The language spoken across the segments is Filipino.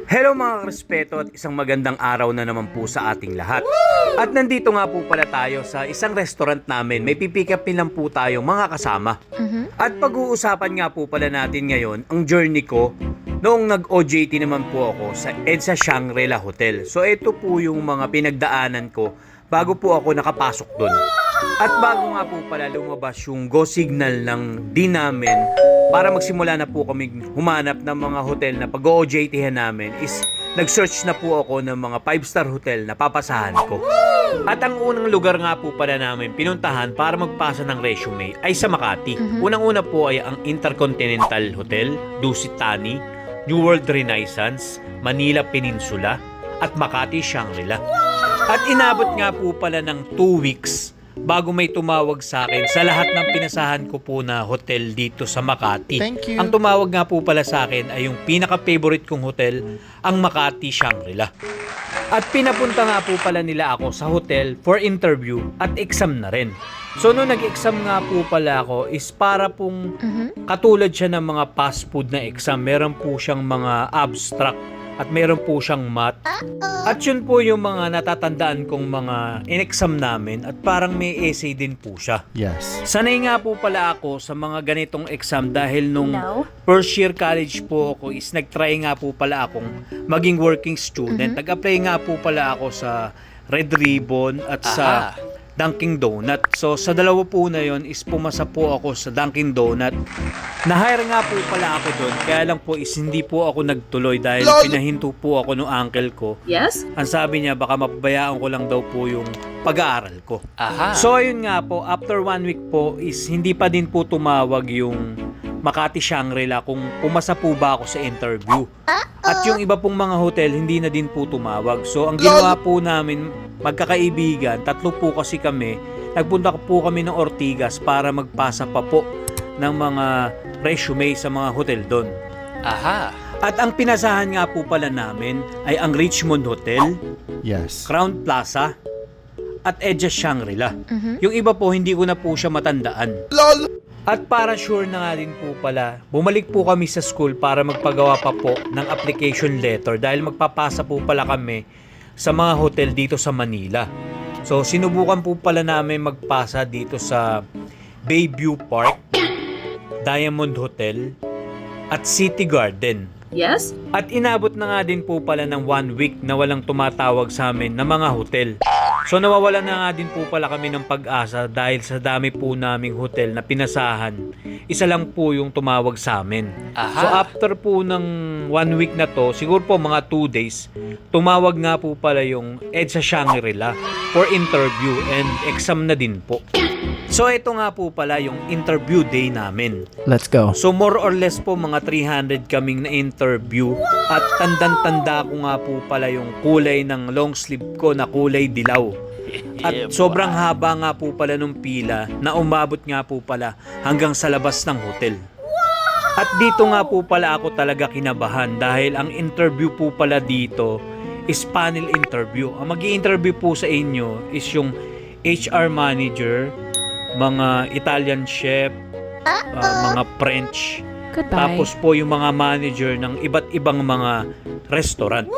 Hello mga respeto at isang magandang araw na naman po sa ating lahat. At nandito nga po pala tayo sa isang restaurant namin. May pipick up lang po tayong mga kasama. At pag-uusapan nga po pala natin ngayon ang journey ko noong nag-OJT naman po ako sa EDSA Shangri-La Hotel. So ito po yung mga pinagdaanan ko bago po ako nakapasok doon. At bago nga po pala lumabas yung go signal ng D namin para magsimula na po kami humanap ng mga hotel na pag-OJT-han namin is nag-search na po ako ng mga 5-star hotel na papasahan ko. At ang unang lugar nga po pala namin pinuntahan para magpasa ng resume ay sa Makati. Unang-una po ay ang Intercontinental Hotel, Dusit Thani, New World Renaissance, Manila Peninsula, at Makati Shangri-La. At inabot nga po pala ng 2 weeks bago may tumawag sa akin sa lahat ng pinasahan ko po na hotel dito sa Makati. Thank you. Ang tumawag nga po pala sa akin ay yung pinaka-favorite kong hotel, ang Makati Shangri-La. At pinapunta nga po pala nila ako sa hotel for interview at exam na rin. So nung nag-exam nga po pala ako is para pong katulad siya ng mga fast food na exam. Meron po siyang mga abstract at meron po siyang math. At yun po yung mga natatandaan kong mga in-exam namin at parang may essay din po siya. Yes. Sanay nga po pala ako sa mga ganitong exam dahil nung first year college po ako is nag-try nga po pala akong maging working student. Nag-apply nga po pala ako sa Red Ribbon at sa Dunkin' Donut. So sa dalawa po na yon is pumasa po ako sa Dunkin' Donut. Na-hire nga po pala ako doon, kaya lang po is hindi po ako nagtuloy dahil pinahinto po ako ng uncle ko. Yes? Ang sabi niya baka mapabayaan ko lang daw po yung pag-aaral ko. Aha. So ayun nga po, after 1 week po is hindi pa din po tumawag yung Makati Shangri-La kung pumasa po ba ako sa interview. At yung iba pong mga hotel hindi na din po tumawag. So ang ginawa po namin, magkakaibigan, 3 po kasi kami, nagpunta po kami ng Ortigas para magpasa pa po ng mga resume sa mga hotel doon. Aha. At ang pinasahan nga po pala namin ay ang Richmond Hotel, Yes. Crown Plaza, at EDSA Shangri-La. Yung iba po, hindi ko na po siya matandaan. At para sure na nga din po pala, bumalik po kami sa school para magpagawa pa po ng application letter dahil magpapasa po pala kami sa mga hotel dito sa Manila. So, sinubukan po pala namin magpasa dito sa Bayview Park, Diamond Hotel, at City Garden. Yes? At inabot na nga din po pala ng 1 week na walang tumatawag sa amin na mga hotel. So nawawala na nga din po pala kami ng pag-asa dahil sa dami po naming hotel na pinasahan. Isa lang po yung tumawag sa amin. Aha. So after po ng 1 week na to, siguro po mga 2 days, tumawag nga po pala yung EDSA Shangri-La for interview and exam na din po. So ito nga po pala yung interview day namin. Let's go. So more or less po mga 300 kaming na-interview at tandang-tanda ko nga po pala yung kulay ng long sleeve ko na kulay dilaw. At sobrang haba nga po pala nung pila na umabot nga po pala hanggang sa labas ng hotel. At dito nga po pala ako talaga kinabahan dahil ang interview po pala dito is panel interview. Ang mag-i-interview po sa inyo is yung HR manager, mga Italian chef, mga French. Goodbye. Tapos po yung mga manager ng iba't ibang mga restaurant.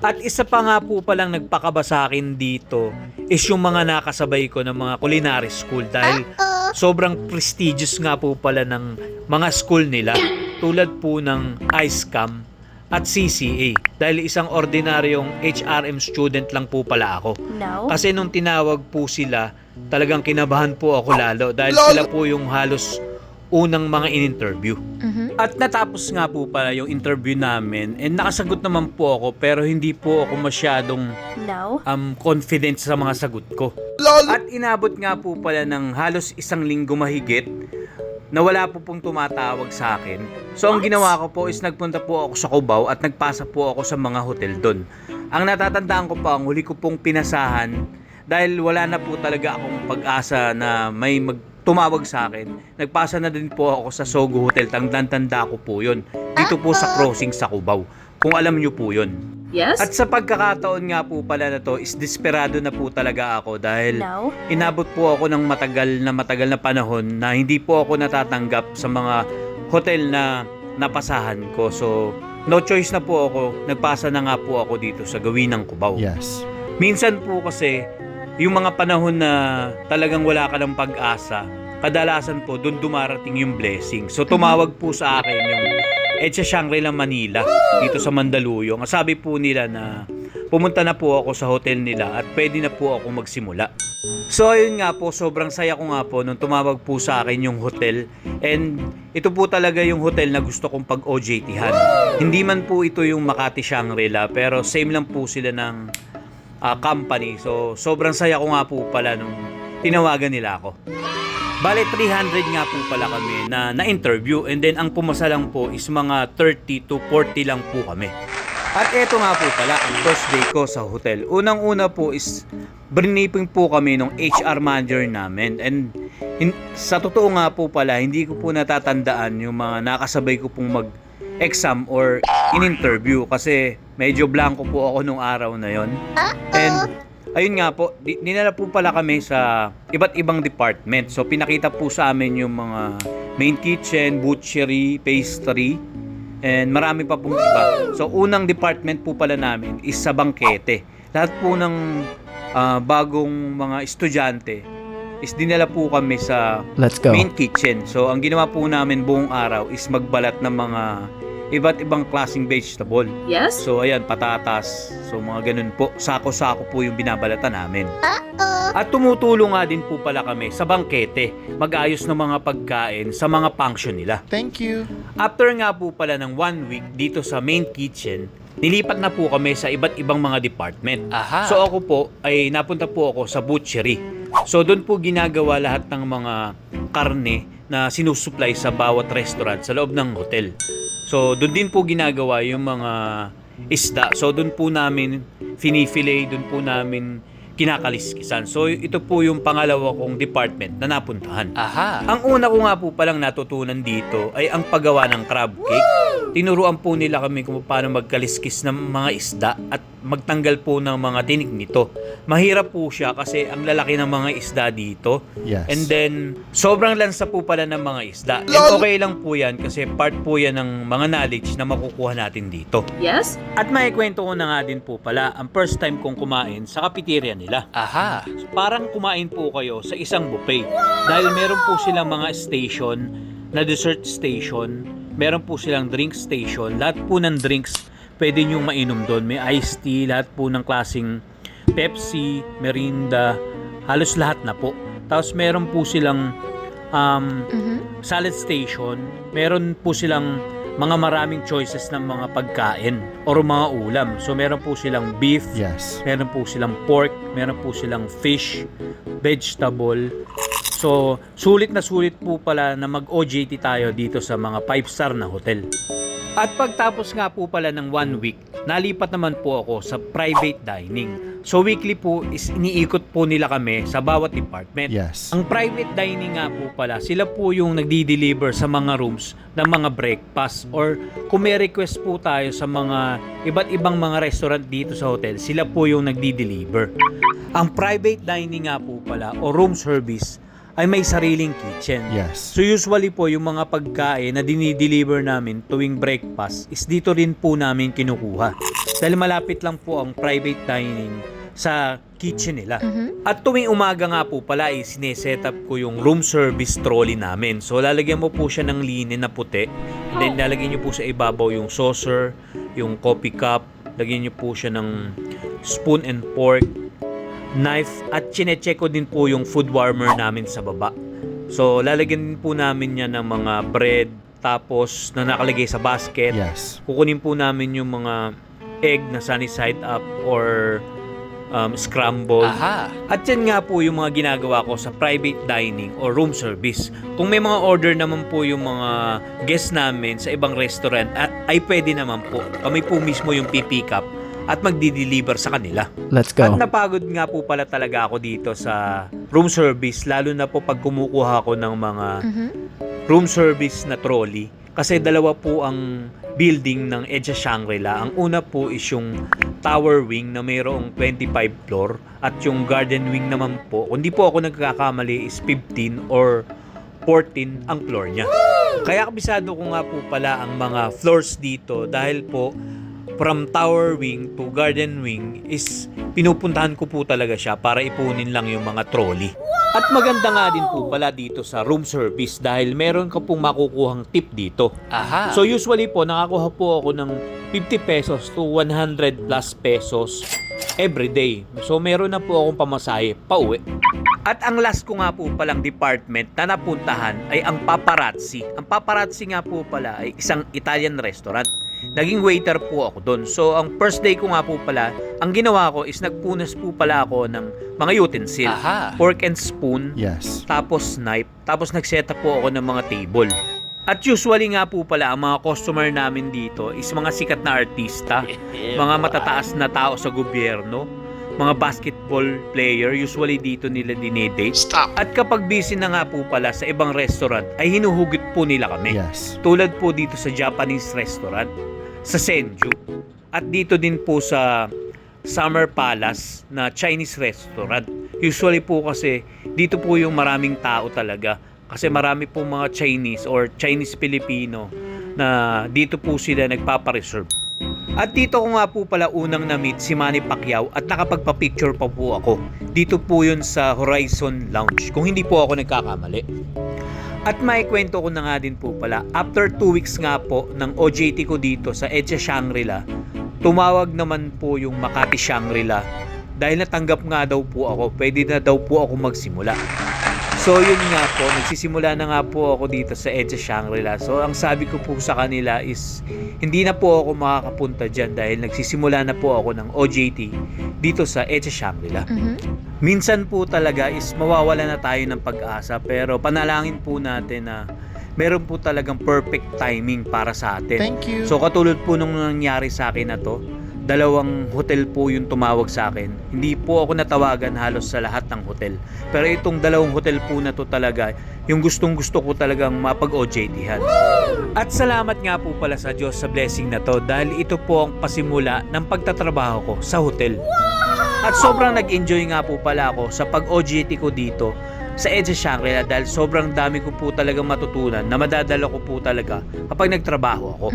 At isa pa nga po palang nagpakaba sa akin dito is yung mga nakasabay ko ng mga culinary school dahil sobrang prestigious nga po pala ng mga school nila tulad po ng ISCAM at CCA dahil isang ordinaryong HRM student lang po pala ako. No. Kasi nung tinawag po sila, talagang kinabahan po ako lalo dahil sila po yung halos unang mga in-interview. At natapos nga po pala yung interview namin and nakasagot naman po ako pero hindi po ako masyadong No. confident sa mga sagot ko. At inabot nga po pala ng halos 1 linggo mahigit na wala po pong tumatawag sa akin. So ang ginawa ko po is nagpunta po ako sa Cubao at nagpasa po ako sa mga hotel doon. Ang natatandaan ko pa, ang huli ko pong pinasahan dahil wala na po talaga akong pag-asa na may tumawag sa akin. Nagpasa na din po ako sa Sogo Hotel, tanda ko po yun. Dito po sa crossing sa Cubao, kung alam nyo po yun. Yes? At sa pagkakataon nga po pala na to is desperado na po talaga ako dahil No. inabot po ako ng matagal na panahon na hindi po ako natatanggap sa mga hotel na napasahan ko. So no choice na po ako, nagpasa na nga po ako dito sa gawin ng Cubao. Yes. Minsan po kasi, yung mga panahon na talagang wala ka ng pag-asa, kadalasan po doon dumarating yung blessing. So tumawag po sa akin yung EDSA Shangri-La Manila dito sa Mandaluyong. Sabi po nila na pumunta na po ako sa hotel nila at pwede na po ako magsimula. So ayun nga po, sobrang saya ko nga po nung tumawag po sa akin yung hotel. And ito po talaga yung hotel na gusto kong pag-OJT-han. Hindi man po ito yung Makati Shangri-La, pero same lang po sila ng company. So sobrang saya ko nga po pala nung tinawagan nila ako. Bale 300 nga po pala kami na interview, and then ang pumasa lang po is mga 30 to 40 lang po kami. At eto nga po pala ang first day ko sa hotel. Unang-una po is briefing po kami ng HR manager namin, and sa totoo nga po pala hindi ko po natatandaan yung mga nakasabay ko pong mag-exam or in-interview kasi medyo blanco po ako nung araw na yon. And ayun nga po, dinala po pala kami sa iba't ibang department. So pinakita po sa amin yung mga main kitchen, butchery, pastry, and marami pa pong iba. So unang department po pala namin is sa bangkete. Lahat po ng bagong mga estudyante is dinala po kami sa main kitchen. So ang ginawa po namin buong araw is magbalat ng mga iba't ibang klaseng vegetable. Yes? So ayan, patatas. So mga ganun po. Sako-sako po yung binabalatan namin. At tumutulong nga din po pala kami sa bangkete, mag-ayos ng mga pagkain sa mga function nila. Thank you. After nga po pala ng 1 week dito sa main kitchen, nilipat na po kami sa iba't ibang mga department. Aha. So ako po ay napunta po ako sa butchery. So doon po ginagawa lahat ng mga karne na sinusupply sa bawat restaurant sa loob ng hotel. So doon din po ginagawa yung mga isda. So doon po namin fini-fillet, doon po namin kinakaliskisan. So ito po yung pangalawa kong department na napuntahan. Aha. Ang una ko nga po palang natutunan dito ay ang paggawa ng crab cake. Tinuruan po nila kami kung paano magkaliskis ng mga isda at magtanggal po ng mga tinik nito. Mahirap po siya kasi ang lalaki ng mga isda dito. Yes. And then, sobrang lansa po pala ng mga isda. And okay lang po yan kasi part po yan ng mga knowledge na makukuha natin dito. Yes? At may kwento ko na nga din po pala ang first time kong kumain sa cafeteria nila. Aha. Parang kumain po kayo sa isang buffet. Dahil meron po silang mga station na dessert station, meron po silang drink station. Lahat po ng drinks pwede nyo mainom doon. May iced tea, lahat po ng klaseng Pepsi, Merinda, halos lahat na po. Tapos meron po silang salad station, meron po silang mga maraming choices ng mga pagkain or mga ulam. So meron po silang beef, Yes. meron po silang pork, meron po silang fish, vegetable. So sulit na sulit po pala na mag-OJT tayo dito sa mga 5-star na hotel. At pagtapos nga po pala ng 1 week, nalipat naman po ako sa private dining. So weekly po is iniikot po nila kami sa bawat department. Yes. Ang private dining nga po pala, sila po yung nagdi-deliver sa mga rooms ng mga breakfast, or kung may request po tayo sa mga iba't ibang mga restaurant dito sa hotel, sila po yung nagdi-deliver. Ang private dining nga po pala o room service ay may sariling kitchen. Yes. So usually po yung mga pagkain na dinideliver namin tuwing breakfast is dito rin po namin kinukuha. Dahil malapit lang po ang private dining sa kitchen nila. At tuwing umaga nga po pala ay sineset up ko yung room service trolley namin. So lalagyan mo po siya ng linen na puti. And then lalagyan nyo po sa ibabaw yung saucer, yung coffee cup, lagyan nyo po siya ng spoon and fork, knife, at chinecheck ko din po yung food warmer namin sa baba. So lalagyan din po namin yan ng mga bread, tapos na nakalagay sa basket. Yes. Kukunin po namin yung mga egg na sunny side up or scrambled. Aha. At yan nga po yung mga ginagawa ko sa private dining or room service. Kung may mga order naman po yung mga guests namin sa ibang restaurant, ay pwede naman po. Kami po mismo yung pipick up at magdi-deliver sa kanila. Let's At napagod nga po pala talaga ako dito sa room service, lalo na po pag kumukuha ako ng mga room service na trolley. Kasi dalawa po ang building ng EDSA Shangri-La. Ang una po is yung tower wing na mayroong 25 floor, at yung garden wing naman po, kung di po ako nagkakamali, is 15 or 14 ang floor niya. Kaya kabisado ko nga po pala ang mga floors dito dahil po from tower wing to garden wing is pinupuntahan ko po talaga siya para ipunin lang yung mga trolley. At maganda nga din po pala dito sa room service dahil meron ka pong makukuhang tip dito. Aha. So usually po nakakuha po ako ng 50 pesos to 100 plus pesos every day. So meron na po akong pamasahe pauwi. At ang last ko nga po palang department na napuntahan ay ang paparazzi. Ang paparazzi nga po pala ay isang Italian restaurant. Naging waiter po ako doon. So ang first day ko nga po pala, ang ginawa ko is nagpunas po pala ako ng mga utensil. Aha. Fork and spoon, Yes. tapos knife, tapos nag-set up po ako ng mga table. At usually nga po pala, ang mga customer namin dito is mga sikat na artista, mga matataas na tao sa gobyerno, mga basketball player, usually dito nila dinedate. Stop. At kapag busy na nga po pala sa ibang restaurant, ay hinuhugot po nila kami. Yes. Tulad po dito sa Japanese restaurant, sa Senju. At dito din po sa Summer Palace na Chinese restaurant. Usually po kasi dito po yung maraming tao talaga. Kasi marami po mga Chinese or Chinese Filipino na dito po sila nagpapareserve. At dito ko nga po pala unang na-meet si Manny Pacquiao at nakapagpa-picture pa po ako. Dito po yun sa Horizon Lounge, kung hindi po ako nagkakamali. At may kwento ko na nga din po pala, after 2 weeks nga po ng OJT ko dito sa EDSA Shangri-La, tumawag naman po yung Makati Shangri-La dahil natanggap nga daw po ako, pwede na daw po ako magsimula. So yun nga po, nagsisimula na nga po ako dito sa EDSA Shangri-La. So ang sabi ko po sa kanila is hindi na po ako makakapunta dyan dahil nagsisimula na po ako ng OJT dito sa EDSA Shangri-La. Minsan po talaga is mawawala na tayo ng pag-asa pero panalangin po natin na meron po talagang perfect timing para sa atin. Thank you. So katulad po nung nangyari sa akin na to, 2 hotel po yung tumawag sa akin. Hindi po ako natawagan halos sa lahat ng hotel. Pero itong 2 hotel po na to talaga, yung gustong gusto ko talagang mapag-OJT-han. At salamat nga po pala sa Diyos sa blessing na to dahil ito po ang pasimula ng pagtatrabaho ko sa hotel. At sobrang nag-enjoy nga po pala ako sa pag-OJT ko dito sa EDSA Shangri-La dahil sobrang dami ko po talagang matutunan na madadala ko po talaga kapag nagtrabaho ako.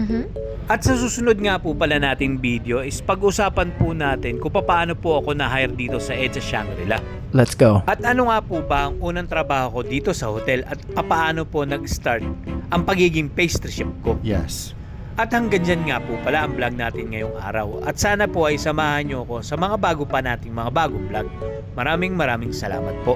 At sa susunod nga po pala nating video is pag-usapan po natin kung paano po ako na-hire dito sa EDSA Shangri-La. Let's go. At ano nga po ba ang unang trabaho ko dito sa hotel at paano po nag-start ang pagiging pastry chef ko. Yes. At hanggang dyan nga po pala ang vlog natin ngayong araw. At sana po ay samahan nyo ako sa mga bago pa nating mga bagong vlog. Maraming salamat po.